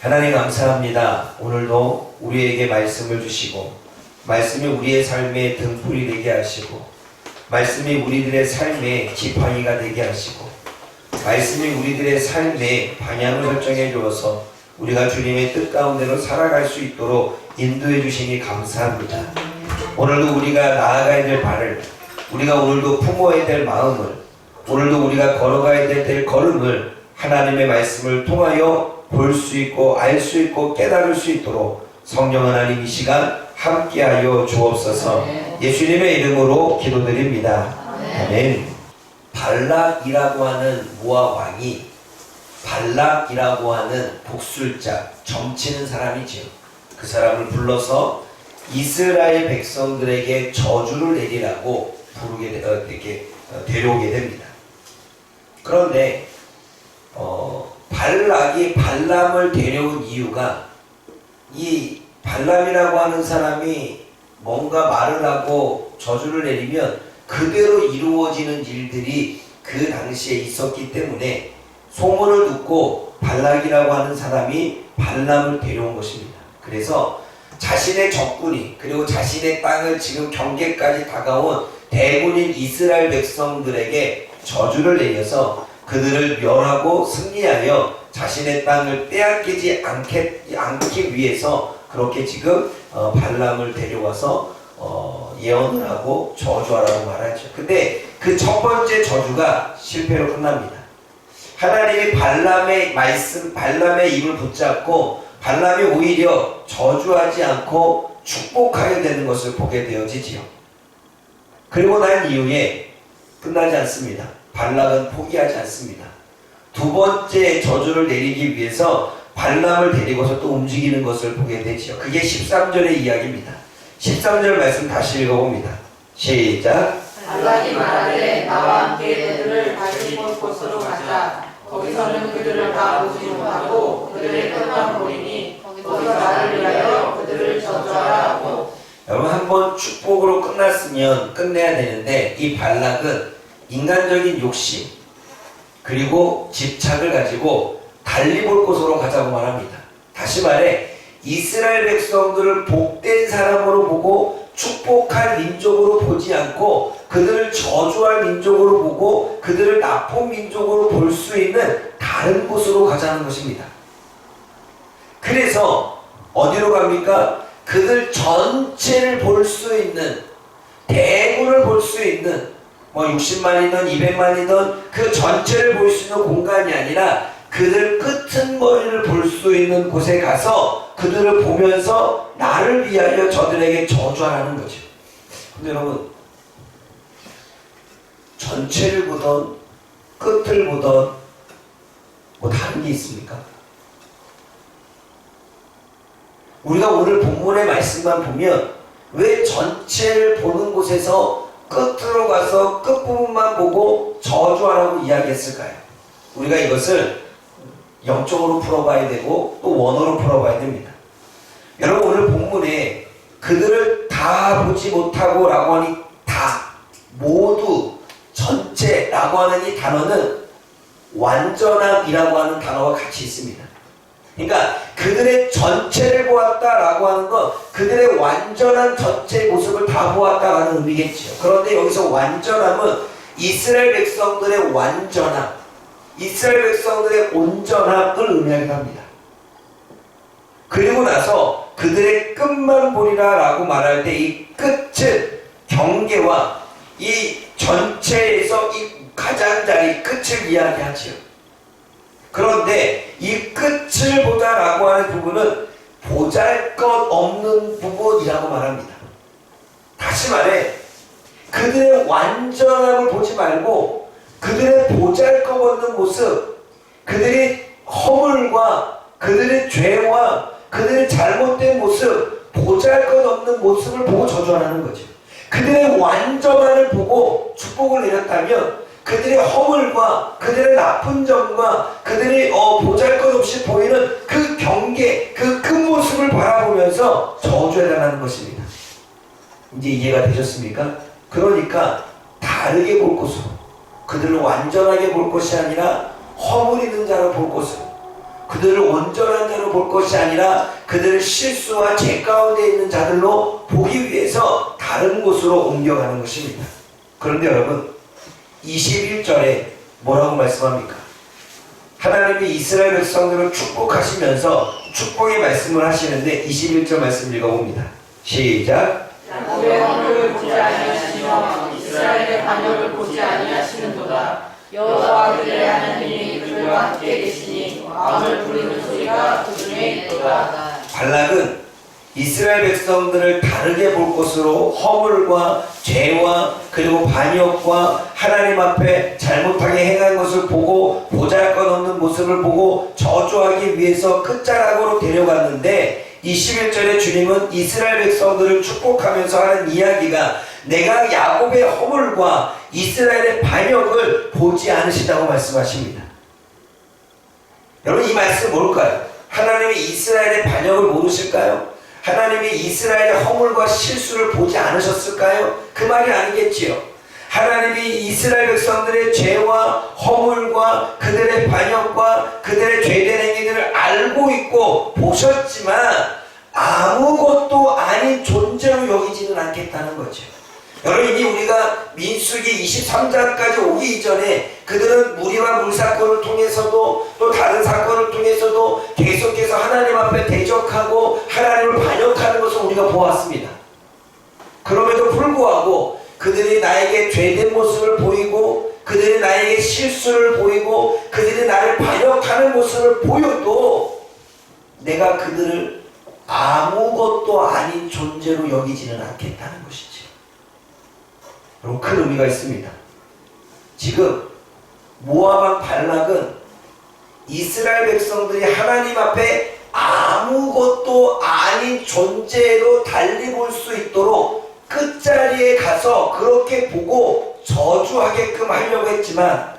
하나님 감사합니다. 오늘도 우리에게 말씀을 주시고 말씀이 우리의 삶의 등불이 되게 하시고 말씀이 우리들의 삶의 지팡이가 되게 하시고 말씀이 우리들의 삶의 방향을 설정해 주어서 우리가 주님의 뜻 가운데로 살아갈 수 있도록 인도해 주시니 감사합니다. 오늘도 우리가 나아가야 될 발을, 우리가 오늘도 품어야 될 마음을, 오늘도 우리가 걸어가야 될 걸음을 하나님의 말씀을 통하여 볼 수 있고 알 수 있고 깨달을 수 있도록 성령 하나님 이 시간 함께하여 주옵소서. 예수님의 이름으로 기도드립니다. 아멘. 발락이라고 하는 모압 왕이, 발락이라고 하는 복술자, 점치는 사람이지요. 그 사람을 불러서 이스라엘 백성들에게 저주를 내리라고 데려오게 됩니다. 그런데 발락이 발람을 데려온 이유가, 이 발람이라고 하는 사람이 뭔가 말을 하고 저주를 내리면 그대로 이루어지는 일들이 그 당시에 있었기 때문에 소문을 듣고 발락이라고 하는 사람이 발람을 데려온 것입니다. 그래서 자신의 적군이, 그리고 자신의 땅을 지금 경계까지 다가온 대군인 이스라엘 백성들에게 저주를 내려서 그들을 멸하고 승리하여 자신의 땅을 빼앗기지 않기 위해서 그렇게 지금 발람을 데려와서 예언을 하고 저주하라고 말하죠. 근데 그 첫 번째 저주가 실패로 끝납니다. 하나님이 발람의 말씀, 발람의 입을 붙잡고 발람이 오히려 저주하지 않고 축복하게 되는 것을 보게 되어지지요. 그리고 난 이후에 끝나지 않습니다. 발락은 포기하지 않습니다. 두 번째 저주를 내리기 위해서 발람을 데리고서 또 움직이는 것을 보게 되지요. 그게 13절의 이야기입니다. 13절 말씀 다시 읽어봅니다. 시작. 발락이 말하되 나와 함께 그들을 다시 곳곳으로 가자. 거기서는 그들을 다 보지 못하고 그들의 끝만 보이니 거기서 나를 위하여 그들을 저주하라 하고. 여러분, 한번 축복으로 끝났으면 끝내야 되는데 이 발락은 인간적인 욕심 그리고 집착을 가지고 달리 볼 곳으로 가자고 말합니다. 다시 말해 이스라엘 백성들을 복된 사람으로 보고 축복할 민족으로 보지 않고 그들을 저주할 민족으로 보고 그들을 나쁜 민족으로 볼 수 있는 다른 곳으로 가자는 것입니다. 그래서 어디로 갑니까? 그들 전체를 볼 수 있는, 대군을 볼 수 있는, 60만이든 200만이든 그 전체를 볼 수 있는 공간이 아니라 그들 끄트머리를 볼 수 있는 곳에 가서 그들을 보면서 나를 위하여 저들에게 저주하라는 거죠. 근데 여러분, 전체를 보던 끝을 보던 뭐 다른 게 있습니까? 우리가 오늘 본문의 말씀만 보면 왜 전체를 보는 곳에서 끝으로 가서 끝부분만 보고 저주하라고 이야기했을까요? 우리가 이것을 영적으로 풀어봐야 되고 또 원어로 풀어봐야 됩니다. 여러분, 오늘 본문에 그들을 다 보지 못하고 라고 하니 다, 모두, 전체 라고 하는 이 단어는 완전함이라고 하는 단어와 같이 있습니다. 그러니까 그들의 전체를 보았다라고 하는 건 그들의 완전한 전체 모습을 다 보았다라는 의미겠죠. 그런데 여기서 완전함은 이스라엘 백성들의 완전함, 이스라엘 백성들의 온전함을 의미하기도 합니다. 그리고 나서 그들의 끝만 보리라 라고 말할 때 이 끝은 경계와 이 전체에서 이 가장자리 끝을 이야기하지요. 그런데 이 끝을 보다라고 하는 부분은 보잘것없는 부분이라고 말합니다. 다시 말해 그들의 완전함을 보지 말고 그들의 보잘것없는 모습, 그들의 허물과 그들의 죄와 그들의 잘못된 모습, 보잘것없는 모습을 보고 저주하라는 거죠. 그들의 완전함을 보고 축복을 내렸다면 그들의 허물과 그들의 나쁜 점과 그들의 보잘것없이 보이는 그 경계, 그 큰 모습을 바라보면서 저주해달라는 것입니다. 이제 이해가 되셨습니까? 그러니까 다르게 볼 곳으로, 그들을 완전하게 볼 것이 아니라 허물 있는 자로 볼 곳으로, 그들을 온전한 자로 볼 것이 아니라 그들을 실수와 죄 가운데 있는 자들로 보기 위해서 다른 곳으로 옮겨가는 것입니다. 그런데 여러분 21절에 뭐라고 말씀합니까? 하나님이 이스라엘 백성들을 축복하시면서 축복의 말씀을 하시는데 21절 말씀 읽어봅니다. 시작. 야곱의 허물을 보지 아니하시며 이스라엘의 반역을 보지 아니하시는도다. 여호와 그들의 하나님이 그들과 함께 계시니 마음을 부리는 소리가 그 중에 있도다. 발락은 이스라엘 백성들을 다르게 볼 것으로 허물과 죄와 그리고 반역과 하나님 앞에 잘못하게 행한 것을 보고 보잘것없는 모습을 보고 저주하기 위해서 끝자락으로 데려갔는데 21절에 주님은 이스라엘 백성들을 축복하면서 하는 이야기가 내가 야곱의 허물과 이스라엘의 반역을 보지 않으시다고 말씀하십니다. 여러분 이 말씀 뭘까요? 하나님이 이스라엘의 반역을 모르실까요? 하나님이 이스라엘의 허물과 실수를 보지 않으셨을까요? 그 말이 아니겠지요. 하나님이 이스라엘 백성들의 죄와 허물과 그들의 반역과 그들의 죄된 행위들을 알고 있고 보셨지만 아무것도 아닌 존재로 여기지는 않겠다는 거죠. 여러분 이미 우리가 민수기 23장까지 오기 이전에 그들은 무리와 물 사건을 통해서도 또 다른 사건을 통해서도 계속해서 하나님 앞에 대적하고 하나님을 반역하는 것을 우리가 보았습니다. 그럼에도 불구하고 그들이 나에게 죄된 모습을 보이고 그들이 나에게 실수를 보이고 그들이 나를 반역하는 모습을 보여도 내가 그들을 아무것도 아닌 존재로 여기지는 않겠다는 것이죠. 여러분 큰 의미가 있습니다. 지금 모압 왕 발락은 이스라엘 백성들이 하나님 앞에 아무것도 아닌 존재로 달리 볼 수 있도록 끝자리에 가서 그렇게 보고 저주하게끔 하려고 했지만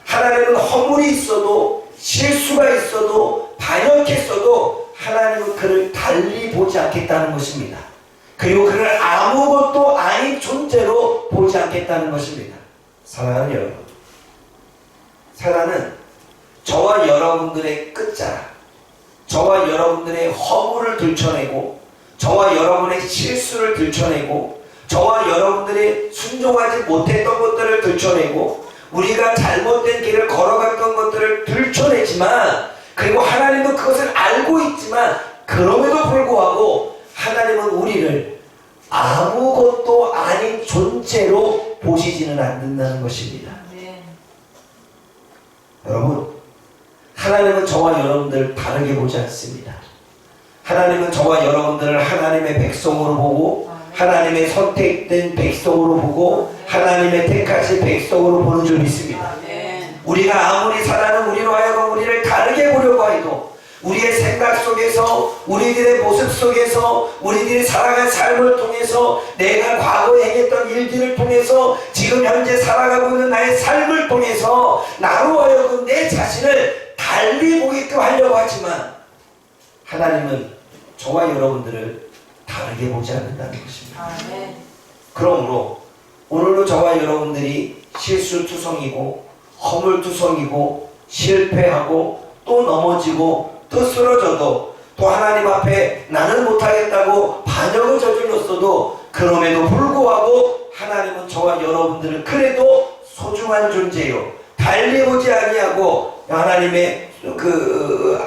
하나님은 허물이 있어도 실수가 있어도 반역했어도 하나님은 그를 달리 보지 않겠다는 것입니다. 그리고 그를 아무것도 아닌 존재로 보지 않겠다는 것입니다. 사랑하는 여러분, 사랑은 저와 여러분들의 끝자락, 저와 여러분들의 허물을 들춰내고 저와 여러분의 실수를 들춰내고 저와 여러분들이 순종하지 못했던 것들을 들춰내고 우리가 잘못된 길을 걸어갔던 것들을 들춰내지만 그리고 하나님도 그것을 알고 있지만 그럼에도 불구하고 하나님은 우리를 아무것도 아닌 존재로 보시지는 않는다는 것입니다. 네. 여러분, 하나님은 저와 여러분들을 다르게 보지 않습니다. 하나님은 저와 여러분들을 하나님의 백성으로 보고 하나님의 선택된 백성으로 보고 하나님의 택하신 백성으로 보는 줄 믿습니다. 우리가 아무리 사랑하는 우리로 하여금 우리를 다르게 보려고 해도 우리의 생각 속에서 우리들의 모습 속에서 우리들이 살아간 삶을 통해서 내가 과거에 행했던 일들을 통해서 지금 현재 살아가고 있는 나의 삶을 통해서 나로 하여금 내 자신을 달리 보게끔 하려고 하지만 하나님은 저와 여러분들을 다르게 보지 않는다는 것입니다. 그러므로 오늘도 저와 여러분들이 실수투성이고 허물투성이고 실패하고 또 넘어지고 또 쓰러져도 또 하나님 앞에 나는 못하겠다고 반역을 저질렀어도 그럼에도 불구하고 하나님은 저와 여러분들을 그래도 소중한 존재요 달리 보지 아니하고 하나님의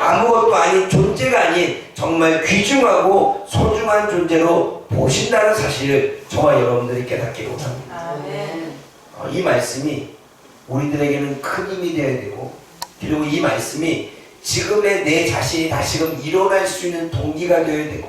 아무것도 아닌 존재가 아닌 정말 귀중하고 소중한 존재로 보신다는 사실을 저와 여러분들이 깨닫기 원합니다. 이 말씀이 우리들에게는 큰 힘이 되어야 되고 그리고 이 말씀이 지금의 내 자신이 다시금 일어날 수 있는 동기가 되어야 되고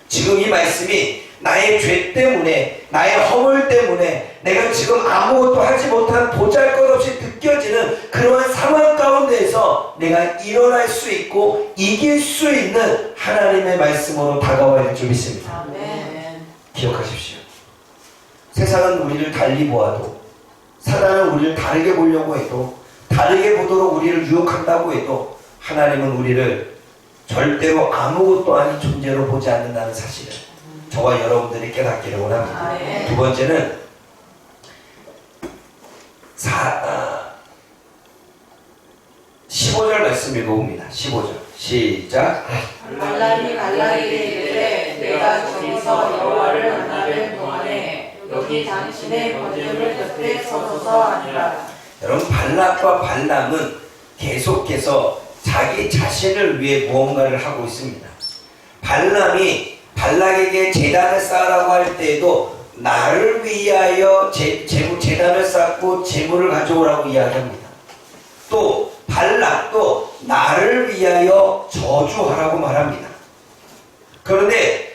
지금 이 말씀이 나의 죄 때문에 나의 허물 때문에 내가 지금 아무것도 하지 못한 보잘것없이 느껴지는 그러한 상황 가운데에서 내가 일어날 수 있고 이길 수 있는 하나님의 말씀으로 다가와야 될 줄 믿습니다. 기억하십시오. 세상은 우리를 달리 보아도 사단은 우리를 다르게 보려고 해도 다르게 보도록 우리를 유혹한다고 해도 하나님은 우리를 절대로 아무것도 아닌 존재로 보지 않는다는 사실을 저와 여러분들이 깨닫기를 원합니다. 두 번째는 15절 말씀 읽어봅니다. 15절 시작. 발람이 발락에게 이르되 내가 저기서 여호와를 만나는 동안에 여기 당신의 번제물 곁에 서소서 하니라. 여러분, 발락과 발람은 계속해서 자기 자신을 위해 무언가를 하고 있습니다. 발람이 발락에게 제단을 쌓으라고 할 때에도 나를 위하여 제단을 쌓고 제물을 가져오라고 이야기합니다. 또 발락도 나를 위하여 저주하라고 말합니다. 그런데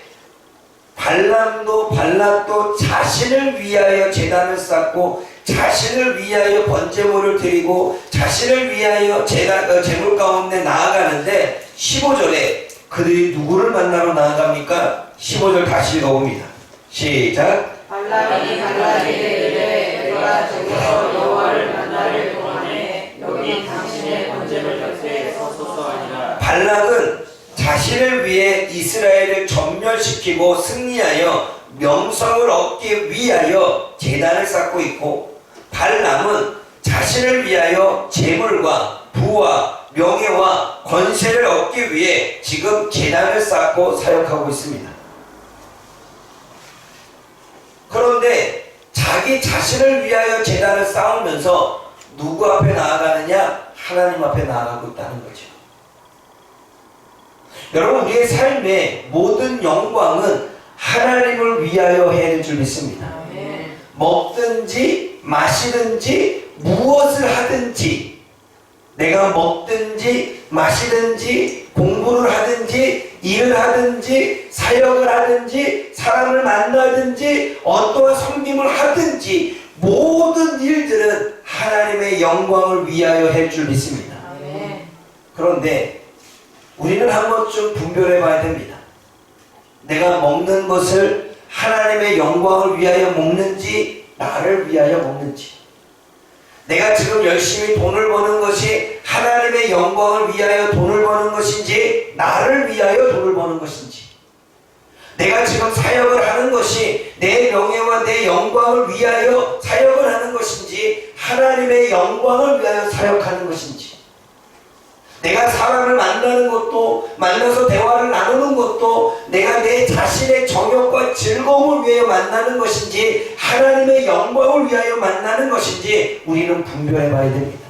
발락도 자신을 위하여 제단을 쌓고 자신을 위하여 번제물을 드리고 자신을 위하여 제물 가운데 나아가는데 15절에 그들이 누구를 만나러 나아갑니까? 15절 다시 읽어봅니다. 시작. 발람이 발락에게 이르되 내가 저기서 여호와를 만나는 동안에 여기 당신의 번제물 곁에 서소서 하니라. 발락은 자신을 위해 이스라엘을 전멸시키고 승리하여 명성을 얻기 위하여 제단을 쌓고 있고, 발람은 자신을 위하여 재물과 부와 명예와 권세를 얻기 위해 지금 제단을 쌓고 사역하고 있습니다. 그런데 자기 자신을 위하여 제단을 쌓으면서 누구 앞에 나아가느냐? 하나님 앞에 나아가고 있다는 거죠. 여러분, 우리의 삶의 모든 영광은 하나님을 위하여 해야 될 줄 믿습니다. 먹든지 마시든지 무엇을 하든지, 내가 먹든지 마시든지 공부를 하든지 일을 하든지 사역을 하든지 사람을 만나든지 어떠한 섬김을 하든지 모든 일들은 하나님의 영광을 위하여 할 줄 믿습니다. 그런데 우리는 한 번쯤 분별해 봐야 됩니다. 내가 먹는 것을 하나님의 영광을 위하여 먹는지 나를 위하여 먹는지, 내가 지금 열심히 돈을 버는 것이 하나님의 영광을 위하여 돈을 버는 것인지 나를 위하여 돈을 버는 것인지, 내가 지금 사역을 하는 것이 내 명예와 내 영광을 위하여 사역을 하는 것인지 하나님의 영광을 위하여 사역하는 것인지, 내가 사람을 만나는 것도, 만나서 대화를 나누는 것도 내가 내 자신의 정욕과 즐거움을 위하여 만나는 것인지 하나님의 영광을 위하여 만나는 것인지 우리는 분별해 봐야 됩니다.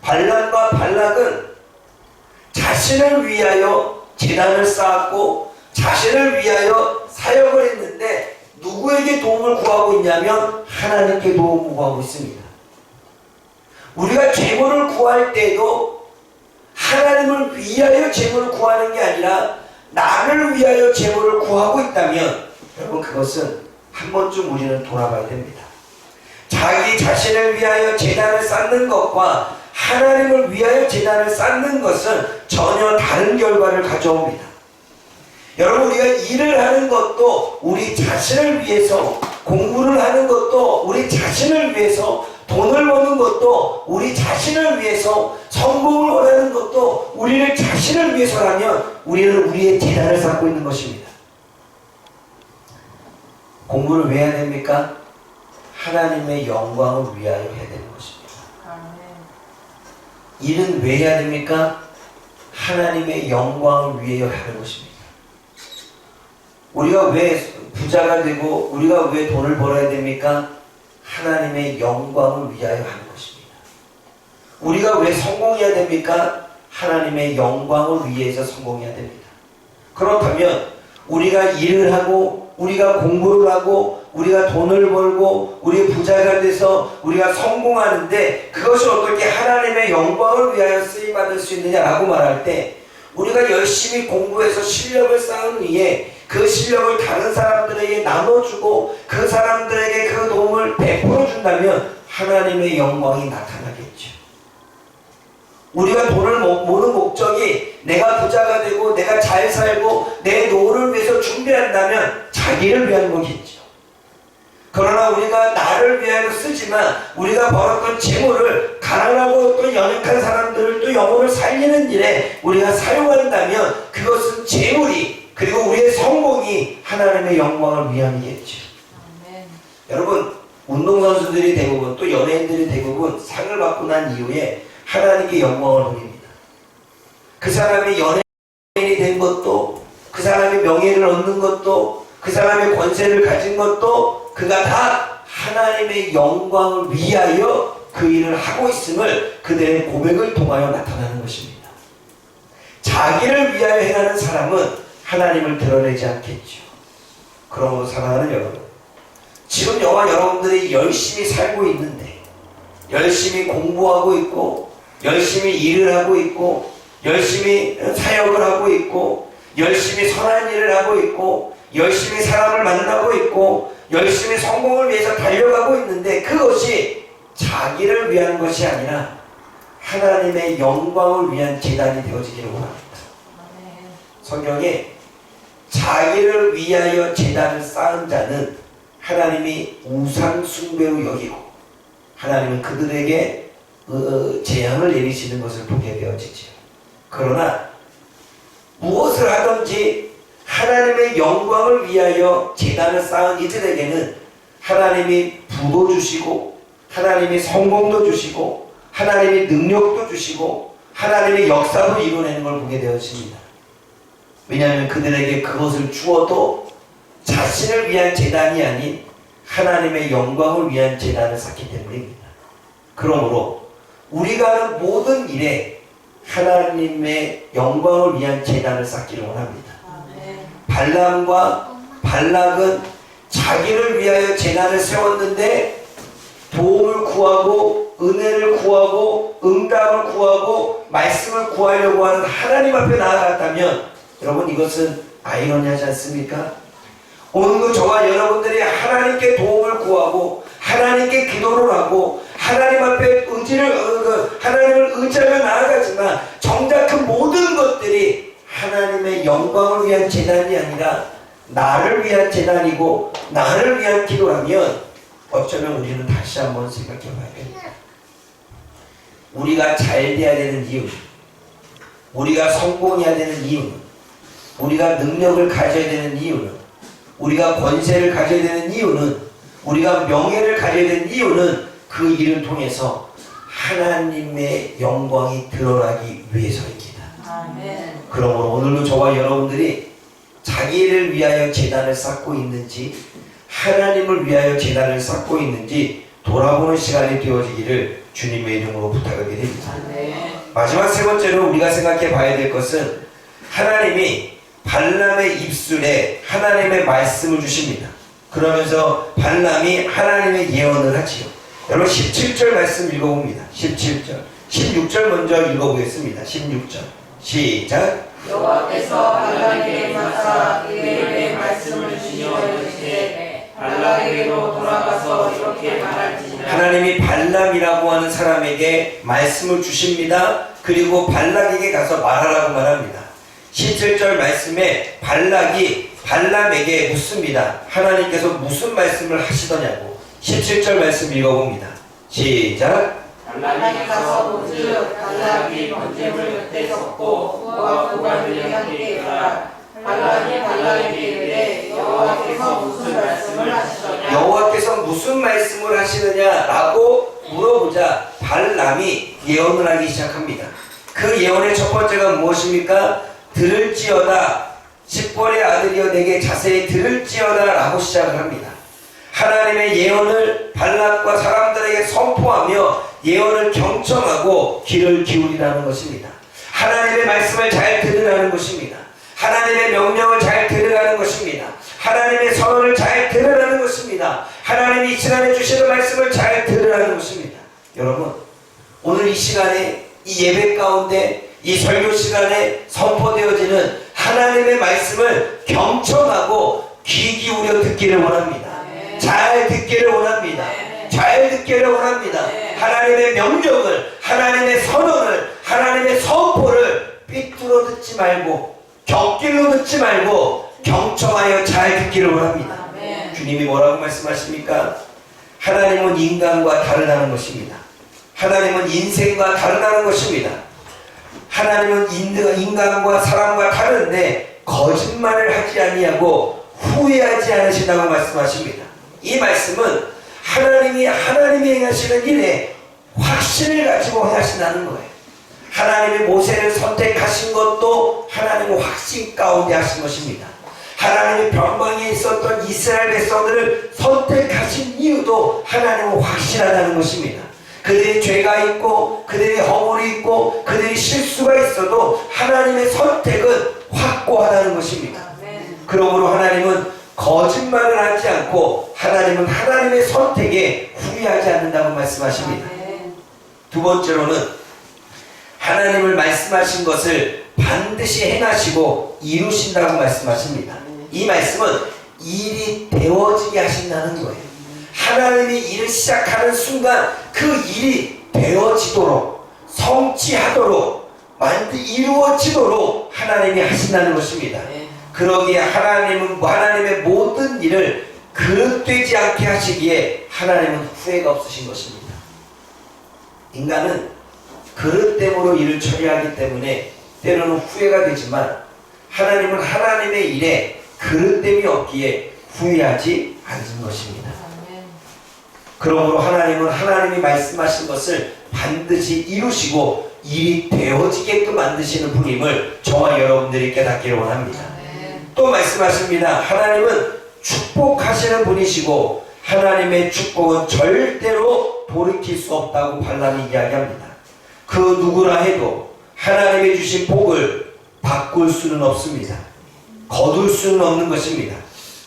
발람과 발락은 자신을 위하여 제단을 쌓았고 자신을 위하여 사역을 했는데 누구에게 도움을 구하고 있냐면 하나님께 도움을 구하고 있습니다. 우리가 재물을 구할 때도 하나님을 위하여 재물을 구하는 게 아니라 나를 위하여 재물을 구하고 있다면 여러분, 그것은 한 번쯤 우리는 돌아봐야 됩니다. 자기 자신을 위하여 제단을 쌓는 것과 하나님을 위하여 제단을 쌓는 것은 전혀 다른 결과를 가져옵니다. 여러분, 우리가 일을 하는 것도 우리 자신을 위해서, 공부를 하는 것도 우리 자신을 위해서, 돈을 버는 것도 우리 자신을 위해서, 성공을 원하는 것도 우리를 자신을 위해서라면 우리는 우리의 제단을 쌓고 있는 것입니다. 공부를 왜 해야 됩니까? 하나님의 영광을 위하여 해야 되는 것입니다. 일은 왜 해야 됩니까? 하나님의 영광을 위하여 하는 것입니다. 우리가 왜 부자가 되고 우리가 왜 돈을 벌어야 됩니까? 하나님의 영광을 위하여 하는 것입니다. 우리가 왜 성공해야 됩니까? 하나님의 영광을 위해서 성공해야 됩니다. 그렇다면 우리가 일을 하고 우리가 공부를 하고 우리가 돈을 벌고 우리 부자가 돼서 우리가 성공하는데 그것이 어떻게 하나님의 영광을 위하여 쓰임받을 수 있느냐라고 말할 때, 우리가 열심히 공부해서 실력을 쌓은 위에 그 실력을 다른 사람들에게 나눠주고 그 사람들에게 그 도움을 베풀어 준다면 하나님의 영광이 나타나겠죠. 우리가 돈을 모는 목적이 내가 부자가 되고 내가 잘 살고 내 노후를 위해서 준비한다면 자기를 위한 거겠죠. 그러나 우리가 나를 위하여 쓰지만 우리가 벌었던 재물을 가난하고 또 연약한 사람들을 또 영혼을 살리는 일에 우리가 사용한다면 그것은 재물이, 그리고 우리의 성공이 하나님의 영광을 위함이겠죠. 여러분, 운동선수들이 대부분, 또 연예인들이 대부분 상을 받고 난 이후에 하나님께 영광을 돌립니다. 그 사람이 연예인이 된 것도, 그 사람이 명예를 얻는 것도, 그 사람의 권세를 가진 것도 그가 다 하나님의 영광을 위하여 그 일을 하고 있음을 그들의 고백을 통하여 나타나는 것입니다. 자기를 위하여 행하는 사람은 하나님을 드러내지 않겠죠. 그러므로 사랑하는 여러분, 지금 저와 여러분들이 열심히 살고 있는데, 열심히 공부하고 있고, 열심히 일을 하고 있고, 열심히 사역을 하고 있고, 열심히 선한 일을 하고 있고, 열심히 사람을 만나고 있고, 열심히 성공을 위해서 달려가고 있는데, 그것이 자기를 위한 것이 아니라 하나님의 영광을 위한 제단이 되어지기를 원합니다. 성경에 자기를 위하여 제단을 쌓은 자는 하나님이 우상 숭배로 여기고 하나님은 그들에게 재앙을 내리시는 것을 보게 되어지죠. 그러나 무엇을 하든지 하나님의 영광을 위하여 제단을 쌓은 이들에게는 하나님이 부도 주시고 하나님이 성공도 주시고 하나님이 능력도 주시고 하나님의 역사도 이루어내는 걸 보게 되어집니다. 왜냐하면 그들에게 그것을 주어도 자신을 위한 제단이 아닌 하나님의 영광을 위한 제단을 쌓기 때문입니다. 그러므로 우리가 하는 모든 일에 하나님의 영광을 위한 제단을 쌓기를 원합니다. 발람과 발락은 자기를 위하여 제단을 세웠는데 도움을 구하고 은혜를 구하고 응답을 구하고 말씀을 구하려고 하는 하나님 앞에 나아갔다면 여러분 이것은 아이러니하지 않습니까? 오늘도 저와 여러분들이 하나님께 도움을 구하고 하나님께 기도를 하고 하나님 앞에 하나님을 의지하며 나아가지만 정작 그 모든 것들이 하나님의 영광을 위한 제단이 아니라 나를 위한 제단이고 나를 위한 기도라면 어쩌면 우리는 다시 한번 생각해 봐야 됩니다. 우리가 잘 돼야 되는 이유, 우리가 성공해야 되는 이유는, 우리가 능력을 가져야 되는 이유는, 우리가 권세를 가져야 되는 이유는, 우리가 명예를 가져야 되는 이유는 그 일을 통해서 하나님의 영광이 드러나기 위해서입니다. 아멘. 그러므로 오늘도 저와 여러분들이 자기를 위하여 제단을 쌓고 있는지 하나님을 위하여 제단을 쌓고 있는지 돌아보는 시간이 되어지기를 주님의 이름으로 부탁을 드립니다. 마지막 세 번째로 우리가 생각해 봐야 될 것은 하나님이 발람의 입술에 하나님의 말씀을 주십니다. 그러면서 발람이 하나님의 예언을 하지요. 여러분 17절 말씀 읽어봅니다. 17절 16절 먼저 읽어보겠습니다. 16절 시작. 여호와께서 발람에게 임하사 그의 입에 말씀을 주시어 이르시되 발람에게로 돌아가서 이렇게 말할지니라. 하나님이 발람이라고 하는 사람에게 말씀을 주십니다. 그리고 발락에게 가서 말하라고 말합니다. 17절 말씀에 발락이 발람에게 묻습니다. 하나님께서 무슨 말씀을 하시더냐고. 17절 말씀 읽어봅니다. 시작. 발람이 가서 본즉 발락이 번제물 곁에 섰고 그와 고관들이 함께 있더라. 발락이 발락에게 이르되 여호와께서 무슨 말씀을 하시더냐. 여호와께서 무슨 말씀을 하시느냐라고 물어보자 발람이 예언을 하기 시작합니다. 그 예언의 첫 번째가 무엇입니까? 들을지어다 십벌의 아들이여 내게 자세히 들을지어다 라고 시작을 합니다. 하나님의 예언을 발락과 사람들에게 선포하며 예언을 경청하고 귀를 기울이라는 것입니다. 하나님의 말씀을 잘 들으라는 것입니다. 하나님의 명령을 잘 들으라는 것입니다. 하나님의 선언을 잘 들으라는 것입니다. 하나님이 이 시간에 주시는 말씀을 잘 들으라는 것입니다. 여러분 오늘 이 시간에 이 예배 가운데 이 설교 시간에 선포되어지는 하나님의 말씀을 경청하고 귀 기울여 듣기를 원합니다. 잘 듣기를 원합니다. 잘 듣기를 원합니다. 하나님의 명령을, 하나님의 선언을, 하나님의 선포를 삐뚤어 듣지 말고 곁길로 듣지 말고 경청하여 잘 듣기를 원합니다. 주님이 뭐라고 말씀하십니까? 하나님은 인간과 다르다는 것입니다. 하나님은 인생과 다르다는 것입니다. 하나님은 인간과 사람과 다른데 거짓말을 하지 아니하고 후회하지 않으신다고 말씀하십니다. 이 말씀은 하나님이 행하시는 일에 확신을 가지고 하신다는 거예요. 하나님이 모세를 선택하신 것도 하나님의 확신 가운데 하신 것입니다. 하나님의 변방에 있었던 이스라엘 백성들을 선택하신 이유도 하나님은 확실하다는 것입니다. 그들이 죄가 있고 그들이 허물이 있고 그들이 실수가 있어도 하나님의 선택은 확고하다는 것입니다. 그러므로 하나님은 거짓말을 하지 않고 하나님은 하나님의 선택에 후회하지 않는다고 말씀하십니다. 두 번째로는 하나님을 말씀하신 것을 반드시 행하시고 이루신다고 말씀하십니다. 이 말씀은 일이 되어지게 하신다는 거예요. 하나님이 일을 시작하는 순간 그 일이 되어지도록 성취하도록 이루어지도록 하나님이 하신다는 것입니다. 그러기에 하나님은 하나님의 모든 일을 그릇되지 않게 하시기에 하나님은 후회가 없으신 것입니다. 인간은 그릇됨으로 일을 처리하기 때문에 때로는 후회가 되지만 하나님은 하나님의 일에 그릇됨이 없기에 후회하지 않는 것입니다. 그러므로 하나님은 하나님이 말씀하신 것을 반드시 이루시고 일이 되어지게끔 만드시는 분임을 저와 여러분들이 깨닫기를 원합니다. 또 말씀하십니다. 하나님은 축복하시는 분이시고 하나님의 축복은 절대로 돌이킬 수 없다고 발람이 이야기합니다. 그 누구나 해도 하나님의 주신 복을 바꿀 수는 없습니다. 거둘 수는 없는 것입니다.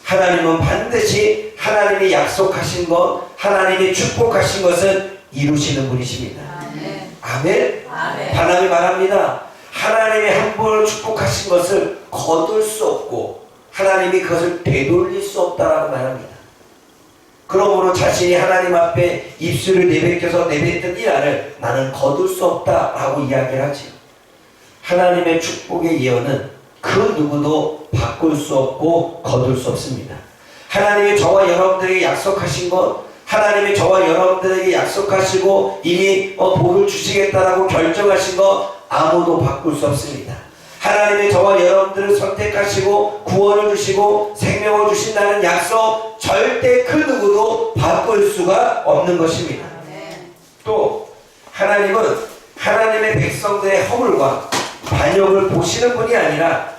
하나님은 반드시 하나님이 약속하신 것, 하나님이 축복하신 것은 이루시는 분이십니다. 아멘. 발람이 말합니다. 하나님이 한 번을 축복하신 것을 거둘 수 없고 하나님이 그것을 되돌릴 수 없다라고 말합니다. 그러므로 자신이 하나님 앞에 입술을 내뱉겨서 내뱉던 이 말을 나는 거둘 수 없다라고 이야기를 하지요. 하나님의 축복의 예언은 그 누구도 바꿀 수 없고 거둘 수 없습니다. 하나님이 저와 여러분들에게 약속하신 것, 하나님이 저와 여러분들에게 약속하시고 이미 복을 주시겠다라고 결정하신 것 아무도 바꿀 수 없습니다. 하나님이 저와 여러분들을 선택하시고 구원을 주시고 생명을 주신다는 약속 절대 그 누구도 바꿀 수가 없는 것입니다. 또 하나님은 하나님의 백성들의 허물과 반역을 보시는 분이 아니라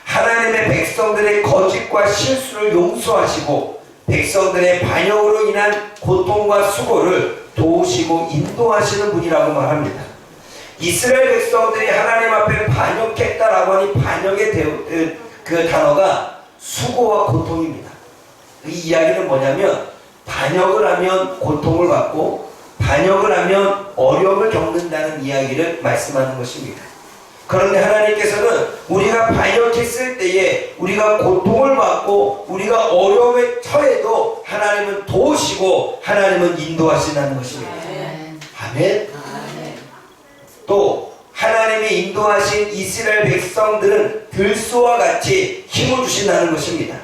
하나님의 백성들의 거짓과 실수를 용서하시고 백성들의 반역으로 인한 고통과 수고를 도우시고 인도하시는 분이라고 말합니다. 이스라엘 백성들이 하나님 앞에 반역했다라고 하니 반역의 그 단어가 수고와 고통입니다. 이 이야기는 뭐냐면 반역을 하면 고통을 받고 반역을 하면 어려움을 겪는다는 이야기를 말씀하는 것입니다. 그런데 하나님께서는 우리가 반역했을 때에 우리가 고통을 받고 우리가 어려움에 처해도 하나님은 도우시고 하나님은 인도하신다는 것입니다. 아멘. 또 하나님이 인도하신 이스라엘 백성들은 들소와 같이 힘을 주신다는 것입니다.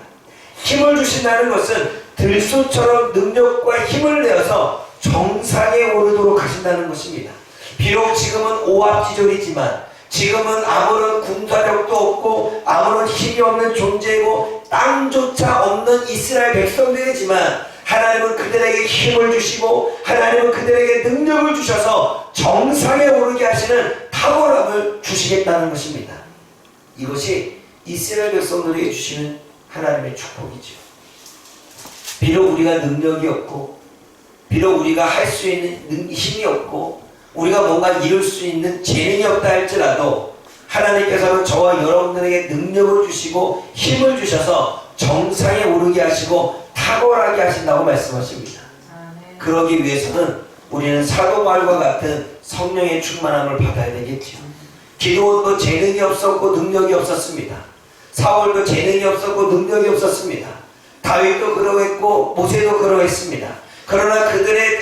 힘을 주신다는 것은 들소처럼 능력과 힘을 내어서 정상에 오르도록 하신다는 것입니다. 비록 지금은 오합지졸이지만 지금은 아무런 군사력도 없고 아무런 힘이 없는 존재이고 땅조차 없는 이스라엘 백성들이지만 하나님은 그들에게 힘을 주시고 하나님은 그들에게 능력을 주셔서 정상에 오르게 하시는 탁월함을 주시겠다는 것입니다. 이것이 이스라엘 백성들에게 주시는 하나님의 축복이죠. 비록 우리가 능력이 없고 비록 우리가 할 수 있는 힘이 없고 우리가 뭔가 이룰 수 있는 재능이 없다 할지라도 하나님께서는 저와 여러분들에게 능력을 주시고 힘을 주셔서 정상에 오르게 하시고 탁월하게 하신다고 말씀하십니다. 그러기 위해서는 우리는 사도 바울과 같은 성령의 충만함을 받아야 되겠죠. 기도원도 재능이 없었고 능력이 없었습니다. 사울도 재능이 없었고 능력이 없었습니다. 다윗도 그러했고 모세도 그러했습니다. 그러나 그들의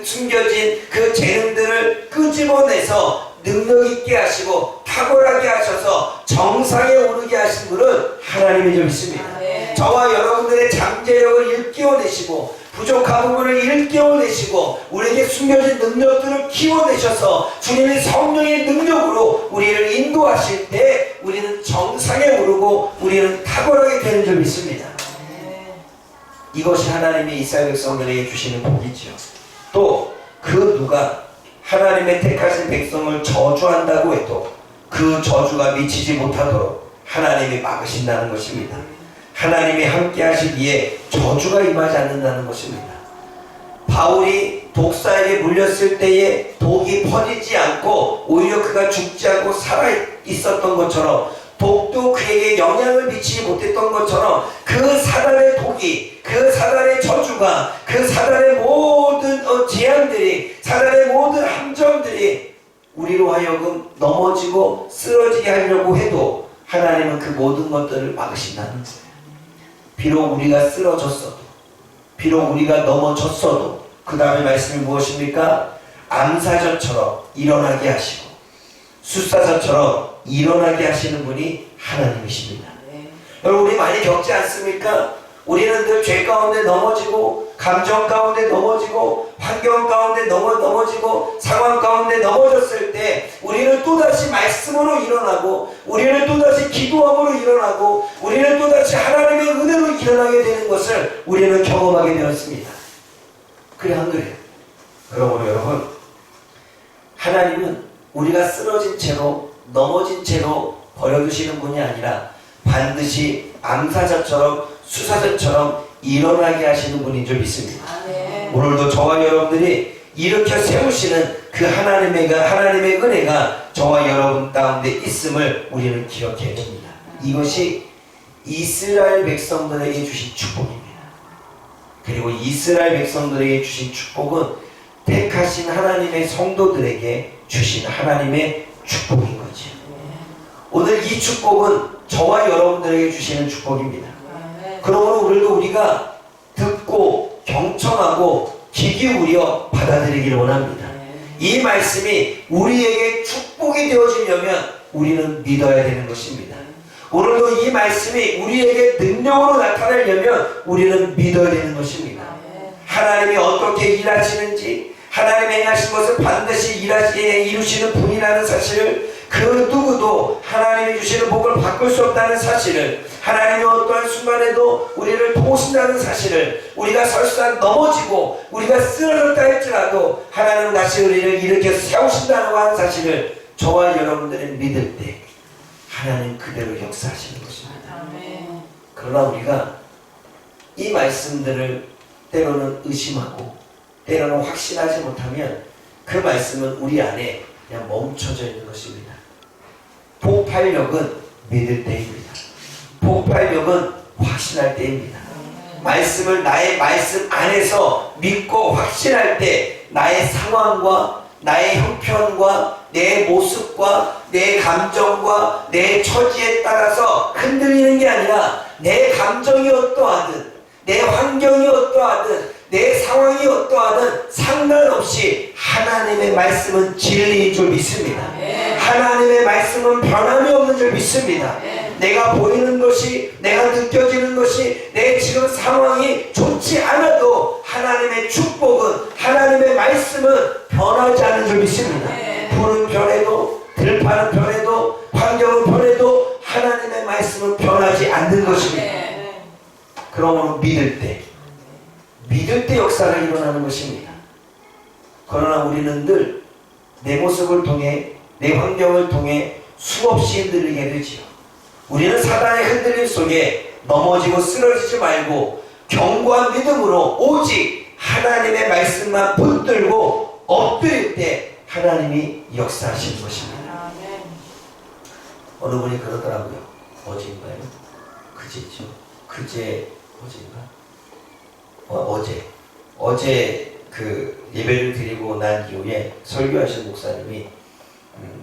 숨겨진 그 재능들을 끄집어내서 능력 있게 하시고 탁월하게 하셔서 정상에 오르게 하신 분은 하나님이 좀 있습니다. 저와 여러분들의 잠재력을 일깨워내시고 부족한 부분을 일깨워내시고 우리에게 숨겨진 능력들을 키워내셔서 주님의 성령의 능력으로 우리를 인도하실 때 우리는 정상에 오르고 우리는 탁월하게 되는 점이 있습니다. 이것이 하나님의 이스라엘 백성들에게 주시는 복이죠. 또 그 누가 하나님의 택하신 백성을 저주한다고 해도 그 저주가 미치지 못하도록 하나님이 막으신다는 것입니다. 하나님이 함께 하시기에 저주가 임하지 않는다는 것입니다. 바울이 독사에게 물렸을 때에 독이 퍼지지 않고 오히려 그가 죽지 않고 살아 있었던 것처럼, 독도 그에게 영향을 미치지 못했던 것처럼, 그 사단의 독이, 그 사단의 저주가, 그 사단의 모든 재앙들이, 사단의 모든 함정들이 우리로 하여금 넘어지고 쓰러지게 하려고 해도 하나님은 그 모든 것들을 막으신다는 거예요. 비록 우리가 쓰러졌어도, 비록 우리가 넘어졌어도, 그 다음에 말씀이 무엇입니까? 암사자처럼 일어나게 하시고 숫사자처럼 일어나게 하시는 분이 하나님이십니다. 여러분, 우리 많이 겪지 않습니까? 우리는 늘 죄 가운데 넘어지고, 감정 가운데 넘어지고, 환경 가운데 넘어지고, 상황 가운데 넘어졌을 때 우리는 또다시 말씀으로 일어나고, 우리는 또다시 기도함으로 일어나고, 우리는 또다시 하나님의 은혜로 일어나게 되는 것을 우리는 경험하게 되었습니다. 그래, 안 그래요? 그러므로 여러분, 하나님은 우리가 쓰러진 채로, 넘어진 채로 버려두시는 분이 아니라 반드시 암사자처럼, 수사자처럼 일어나게 하시는 분인 줄 믿습니다. 오늘도 저와 여러분들이 일으켜 세우시는 그 하나님의 은혜가 저와 여러분 가운데 있음을 우리는 기억해야 됩니다. 이것이 이스라엘 백성들에게 주신 축복입니다. 그리고 이스라엘 백성들에게 주신 축복은 택하신 하나님의 성도들에게 주신 하나님의 축복인 거죠. 오늘 이 축복은 저와 여러분들에게 주시는 축복입니다. 그러므로 오늘도 우리가 듣고 경청하고 귀 기울여 받아들이기를 원합니다. 이 말씀이 우리에게 축복이 되어지려면 우리는 믿어야 되는 것입니다. 오늘도 이 말씀이 우리에게 능력으로 나타나려면 우리는 믿어야 되는 것입니다. 하나님이 어떻게 일하시는지, 하나님이 행하신 것을 반드시 이루시는 분이라는 사실을, 그 누구도 하나님이 주시는 복을 바꿀 수 없다는 사실을, 하나님이 어떠한 순간에도 우리를 도우신다는 사실을, 우리가 설사 넘어지고 우리가 쓰러졌다 할지라도 하나님은 다시 우리를 일으켜 세우신다는 하는 사실을 저와 여러분들이 믿을 때 하나님 그대로 역사하시는 것입니다. 그러나 우리가 이 말씀들을 때로는 의심하고 때로는 확신하지 못하면 그 말씀은 우리 안에 그냥 멈춰져 있는 것입니다. 폭발력은 믿을 때입니다. 폭발력은 확신할 때입니다. 말씀을 나의 말씀 안에서 믿고 확신할 때 나의 상황과 나의 형편과 내 모습과 내 감정과 내 처지에 따라서 흔들리는 게 아니라 내 감정이 어떠하든 내 환경이 어떠하든 내 상황이 어떠하든 상관없이 하나님의 말씀은 진리인 줄 믿습니다. 하나님의 말씀은 변함이 없는 줄 믿습니다. 내가 보이는 것이, 내가 느껴지는 것이, 내 지금 상황이 좋지 않아도 하나님의 축복은, 하나님의 말씀은 변하지 않는 줄 믿습니다. 불은 변해도, 들판은 변해도, 환경은 변해도 하나님의 말씀은 변하지 않는 것입니다. 그러므로 믿을 때 역사가 일어나는 것입니다. 그러나 우리는 늘 내 모습을 통해, 내 환경을 통해 수없이 흔들리게 되지요. 우리는 사단의 흔들림 속에 넘어지고 쓰러지지 말고 견고한 믿음으로 오직 하나님의 말씀만 붙들고 엎드릴 때 하나님이 역사하시는 것입니다. 어느 분이 그러더라고요. 어제인가요? 그제죠. 어제 그 예배를 드리고 난 이후에 설교하신 목사님이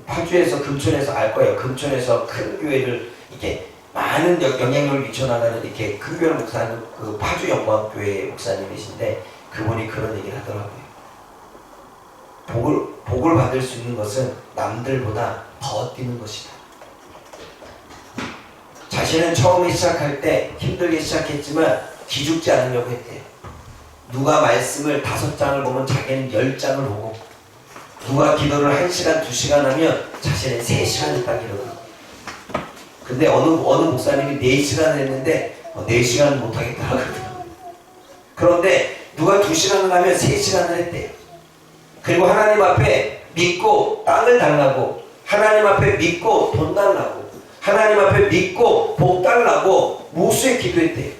파주에서, 금천에서 알 거예요. 금천에서 큰 교회를 이렇게 많은 영향력을 미쳐나가는 이렇게 큰 교회 목사님, 그 파주 영광교회 목사님이신데 그분이 그런 얘기를 하더라고요. 복을 받을 수 있는 것은 남들보다 더 뛰는 것이다. 자신은 처음에 시작할 때 힘들게 시작했지만 기죽지 않으려고 했대요. 누가 말씀을 5장을 보면 자기는 10장을 보고, 누가 기도를 1시간, 2시간 하면 자신은 3시간을 딱 이러고. 근데 어느 목사님이 4시간을 했는데 4시간은 못하겠더라고요. 그런데 누가 2시간을 하면 3시간을 했대요. 그리고 하나님 앞에 믿고 땅을 달라고, 하나님 앞에 믿고 돈 달라고, 하나님 앞에 믿고 복 달라고 무수히 기도했대요.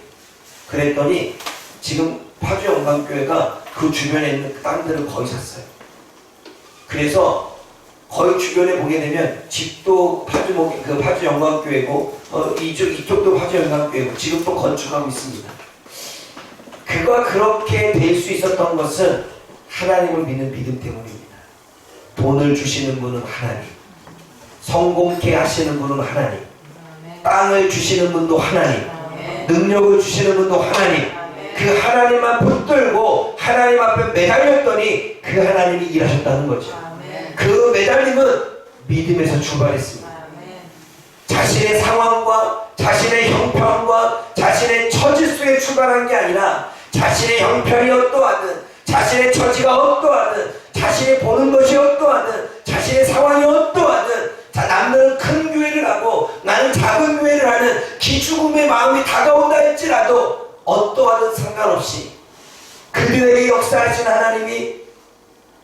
그랬더니 지금 파주 영광교회가 그 주변에 있는 그 땅들을 거의 샀어요. 그래서 거의 주변에 보게 되면 집도 파주 영광교회고, 이쪽도 파주 영광교회고, 지금 또 건축하고 있습니다. 그가 그렇게 될 수 있었던 것은 하나님을 믿는 믿음 때문입니다. 돈을 주시는 분은 하나님, 성공케 하시는 분은 하나님, 땅을 주시는 분도 하나님, 능력을 주시는 분도 하나님. 그 하나님만 붙들고 하나님 앞에 매달렸더니 그 하나님이 일하셨다는 거죠. 그 매달림은 믿음에서 출발했습니다. 자신의 상황과 자신의 형편과 자신의 처지 속에 출발한 게 아니라 자신의 형편이 어떠하든, 자신의 처지가 어떠하든, 자신이 보는 것이 어떠하든, 자신의 상황이 어떠하든, 남들은 큰 교회를 하고 나는 작은 교회를 하는 기죽음의 마음이 다가온다 할지라도 어떠하든 상관없이 그들에게 역사하신 하나님이,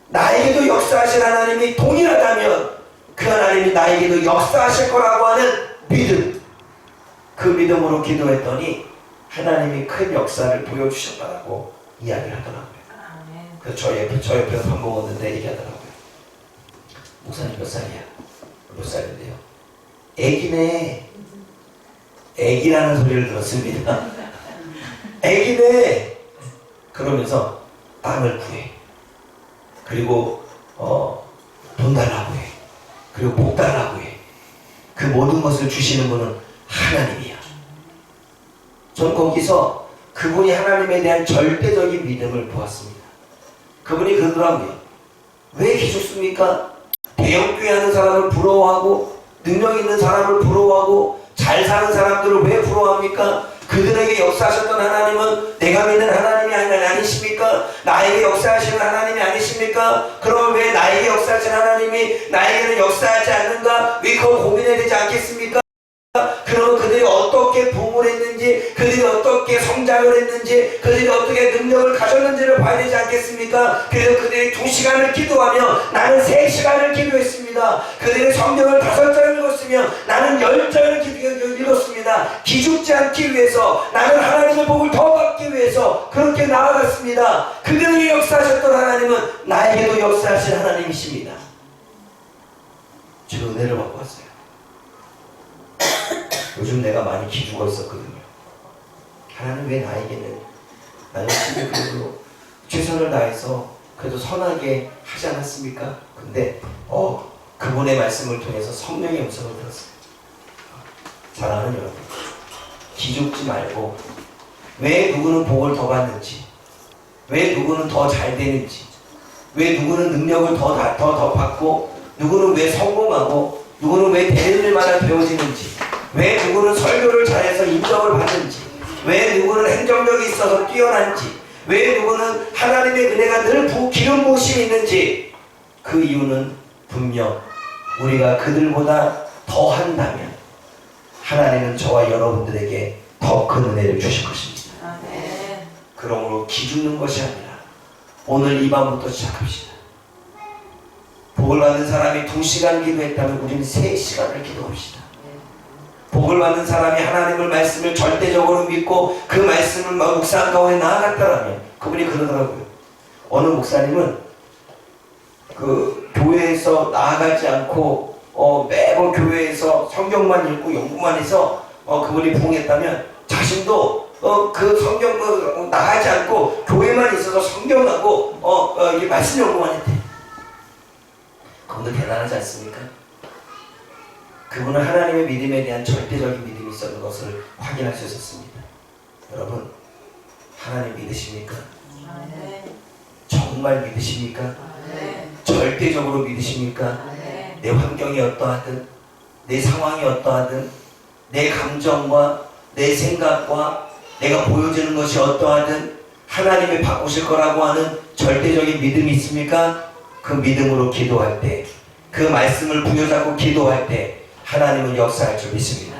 나에게도 역사하신 하나님이 동일하다면 그 하나님이 나에게도 역사하실 거라고 하는 믿음, 그 믿음으로 기도했더니 하나님이 큰 역사를 보여주셨다고 이야기를 하더라고요. 그래서 저 옆에서 밥 먹었는데 얘기하더라고요. 목사님 몇 살이야? 몇 살인데요? 애기네. 애기라는 소리를 들었습니다. 애기네. 그러면서 땅을 구해. 그리고 돈 달라고 해. 그리고 복 달라고 해. 그 모든 것을 주시는 분은 하나님이야. 전 거기서 그분이 하나님에 대한 절대적인 믿음을 보았습니다. 그분이 그러더라고요. 왜 기죽습니까? 대형교회 하는 사람을 부러워하고, 능력 있는 사람을 부러워하고, 잘 사는 사람들을 왜 부러워합니까? 그들에게 역사하셨던 하나님은 내가 믿는 하나님이 아니십니까? 나에게 역사하시는 하나님이 아니십니까? 그럼 왜 나에게 역사하신 하나님이 나에게는 역사하지 않는가? 왜 그거 고민해야 되지 않겠습니까? 그러면 그들이 어떻게 부흥을 했는지, 그들이 어떻게 성장을 했는지, 그들이 어떻게 능력을 가졌는지를 봐야 되지 않겠습니까? 그래서 그들이 2시간을 기도하며 나는 3시간을 기도했습니다. 그들이 성경을 5장을 읽었으며 나는 10장을 읽었습니다. 기죽지 않기 위해서, 나는 하나님의 복을 더 받기 위해서 그렇게 나아갔습니다. 그들에게 역사하셨던 하나님은 나에게도 역사하신 하나님이십니다. 제가 은혜를 받고 왔어요. 요즘 내가 많이 기죽어 있었거든요. 하나님 왜 나에게는, 나는 지금 그래도 최선을 다해서 그래도 선하게 하지 않았습니까? 근데 그분의 말씀을 통해서 성령의 음성을 들었어요. 사랑하는 여러분, 기죽지 말고 왜 누구는 복을 더 받는지, 왜 누구는 더 잘 되는지, 왜 누구는 능력을 더 받고, 누구는 왜 성공하고, 누구는 왜 되는 일마다 되어지는지, 왜 누구는 설교를 잘해서 인정을 받는지, 왜 누구는 행정력이 있어서 뛰어난지, 왜 누구는 하나님의 은혜가 늘 기름 부으심이 있는지, 그 이유는 분명 우리가 그들보다 더 한다면 하나님은 저와 여러분들에게 더 큰 은혜를 주실 것입니다. 아멘. 그러므로 기죽는 것이 아니라 오늘 이 밤부터 시작합시다. 복을 받는 사람이 2시간 기도했다면 우리는 3시간을 기도합시다. 복을 받는 사람이 하나님의 말씀을 절대적으로 믿고 그 말씀을 묵상 가운데 나아갔다라면, 그분이 그러더라고요. 어느 목사님은 그 교회에서 나아가지 않고 매번 교회에서 성경만 읽고 연구만 해서 그분이 부흥했다면, 자신도 그 성경 나가지 않고 교회만 있어서 성경하고 이 말씀 연구만 했대. 그분도 대단하지 않습니까? 그분은 하나님의 믿음에 대한 절대적인 믿음이 있었는 것을 확인할 수 있었습니다. 여러분, 하나님 믿으십니까? 네. 정말 믿으십니까? 네. 절대적으로 믿으십니까? 네. 내 환경이 어떠하든, 내 상황이 어떠하든, 내 감정과 내 생각과 내가 보여지는 것이 어떠하든 하나님이 바꾸실 거라고 하는 절대적인 믿음이 있습니까? 그 믿음으로 기도할 때, 그 말씀을 부여잡고 기도할 때 하나님은 역사할 줄 믿습니다.